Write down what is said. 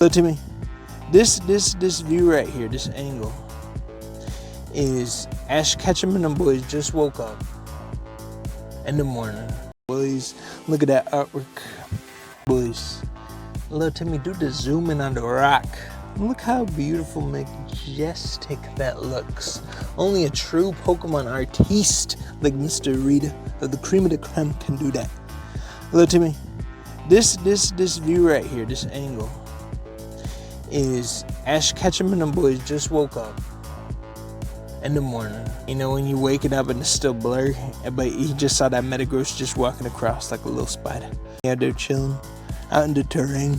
Look to me. This view right here, this angle, is Ash Ketchum and them boys just woke up in the morning. Boys, look at that artwork. Boys, look to me, do the zoom in on the rock. Look how beautiful, majestic that looks. Only a true Pokemon artiste like Mr. Rita of the cream of the creme can do that. Look to me. This view right here, this angle, is Ash Ketchum and them boys just woke up in the morning. You know, when you waking up and it's still blurry, but he just saw that Metagross just walking across like a little spider. Yeah, they're chilling out in the terrain.